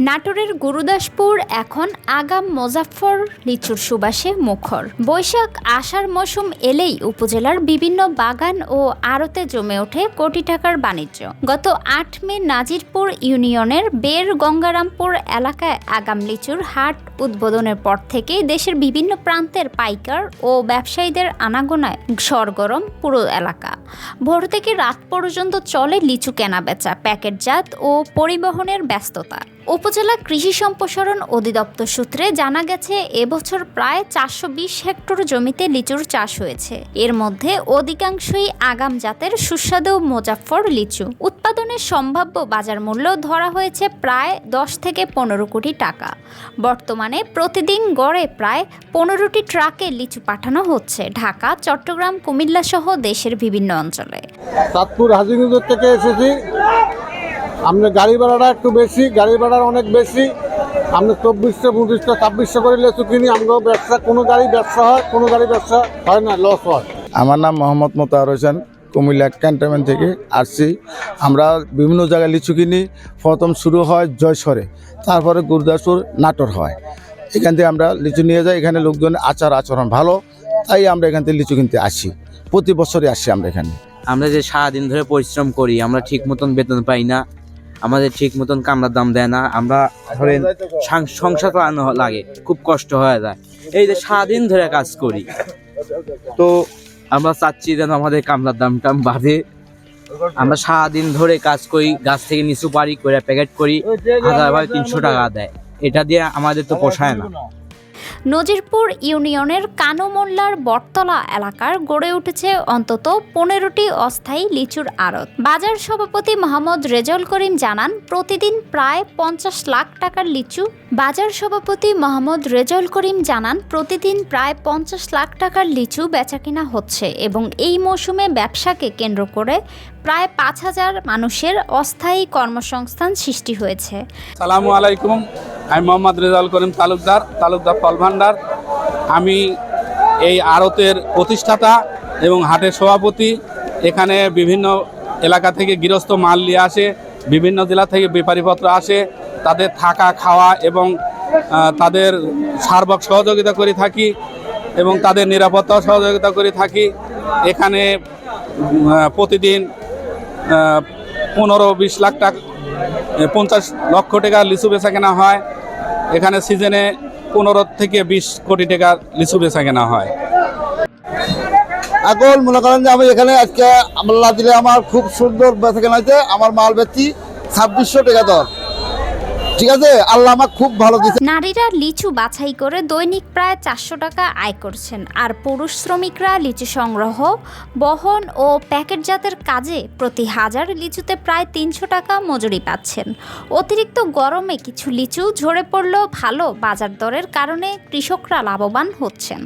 নাটোরের গুরুদাসপুর এখন আগাম মোজাফফর লিচুর সুবাসে মুখর। বৈশাখ আষাঢ় মৌসুম এলেই উপজেলার বিভিন্ন বাগান ও আড়তে জমে ওঠে কোটি টাকার বাণিজ্য। গত ৮ মে নাজিরপুর ইউনিয়নের বের গঙ্গারামপুর এলাকায় আগাম লিচুর হাট উদ্বোধনের পর থেকেই দেশের বিভিন্ন প্রান্তের পাইকার ও ব্যবসায়ীদের আনাগোনায় সরগরম পুরো এলাকা। ভোর থেকে রাত পর্যন্ত চলে লিচু কেনাবেচা, প্যাকেটজাত ও পরিবহনের ব্যস্ততা। উপজেলা কৃষি সম্প্রসারণ অধিদপ্তর সূত্রে জানা গেছে, এবছর প্রায় ৪২০ হেক্টর জমিতে লিচুর চাষ হয়েছে। এর মধ্যে অধিকাংশই আগাম জাতের সুস্বাদু মোজাফফর লিচু। উৎপাদনের সম্ভাব্য বাজার মূল্য ধরা হয়েছে প্রায় ১০ থেকে ১৫ কোটি টাকা। বর্তমানে প্রতিদিন গড়ে প্রায় ১৫টি ট্রাকে লিচু পাঠানো হচ্ছে ঢাকা, চট্টগ্রাম, কুমিল্লা সহ দেশের বিভিন্ন অঞ্চলে। চাঁদপুর হাজিগঞ্জ থেকে এসেছি। আপনার গাড়ি ভাড়াটা একটু বেশি, গাড়ি ভাড়া অনেক বেশি। আমরা ২৪০০, ২৫০, ২৬০০ করে লিচু কিনি। আমরা ব্যবসা, কোনো গাড়ি ব্যবসা হয়, কোনো গাড়ি ব্যবসা হয় না, লস হয়। আমার নাম মোহাম্মদ মোতাহার হোসেন, কুমিল্লা ক্যান্টনমেন্ট থেকে আসছি। আমরা বিভিন্ন জায়গায় লিচু কিনি। প্রথম শুরু হয় জয়সরে, তারপরে গুরুদাসপুর, নাটোর হয়। এখান থেকে আমরা লিচু নিয়ে যাই। এখানে লোকজনের আচরণ ভালো, তাই আমরা এখান থেকে লিচু কিনতে আসি। প্রতি বছরই আসছি আমরা এখানে। আমরা যে সারাদিন ধরে পরিশ্রম করি, আমরা ঠিক মতন বেতন পাই না, আমাদের ঠিক মতন কামড়ার দাম দেয় না। আমরা ধরেন সংসার চালানো লাগে, খুব কষ্ট হয়ে যায়। এই যে সারাদিন ধরে কাজ করি, তো আমরা চাচ্ছি যেন আমাদের কামড়ার দামটা বাড়ে। আমরা সারাদিন ধরে কাজ করি, গাছ থেকে নিচু পারি করে প্যাকেট করি, ১০০০-৩০০ টাকা দেয়। এটা দিয়ে আমাদের তো পোষায় না। নজিরপুর ইউনিয়নের কানুমোল্লার বটতলা এলাকার গড়ে উঠেছে অন্তত 15টি অস্থায়ী লিচুর আড়ত। বাজার সভাপতি মোহাম্মদ রেজাউল করিম জানান, প্রতিদিন প্রায় ৫০ লাখ টাকার লিচু বেচাকেনা হচ্ছে এবং এই মৌসুমে ব্যবসাকে কেন্দ্র করে প্রায় ৫,০০০ মানুষের অস্থায়ী কর্মসংস্থান সৃষ্টি হয়েছে। আসসালামু আলাইকুম, আমি মোহাম্মদ রেজাউল করিম তালুকদার ফল ভান্ডার। আমি এই আড়তের প্রতিষ্ঠাতা এবং হাটের সভাপতি। এখানে বিভিন্ন এলাকা থেকে গৃহস্থ মাল নিয়ে আসে, বিভিন্ন জেলা থেকে ব্যাপারীপত্র আসে। তাদের থাকা, খাওয়া এবং তাদের সার্বক সহযোগিতা করে থাকি এবং তাদের নিরাপত্তাও সহযোগিতা করে থাকি। এখানে প্রতিদিন ১৫-২০ লাখ টাকা, ৫০ লক্ষ টাকার লিচু বেচা কেনা হয়। এখানে সিজনে ১৫ থেকে ২০ কোটি টাকার লিচু বেচা কেনা হয়। এখন মনে করেন যে আমি এখানে আজকে আল্লাহ দিলে আমার খুব সুন্দর বেচা কেনা হয়েছে। আমার মাল বেচছি ২৬০০ টাকা দর। ঠিক আছে, আল্লাহ আমার খুব ভালো দিচ্ছে। নারীরা লিচু বাছাই করে দৈনিক প্রায় ৪০০ টাকা আয় করছেন, আর পুরুষ শ্রমিকরা লিচু সংগ্রহ, বহন ও প্যাকেটজাতের কাজে প্রতি ১০০০ লিচুতে প্রায় ৩০০ টাকা মজুরি পাচ্ছেন। অতিরিক্ত গরমে কিছু লিচু ঝরে পড়লেও ভালো বাজার দরের কারণে কৃষকরা লাভবান হচ্ছেন।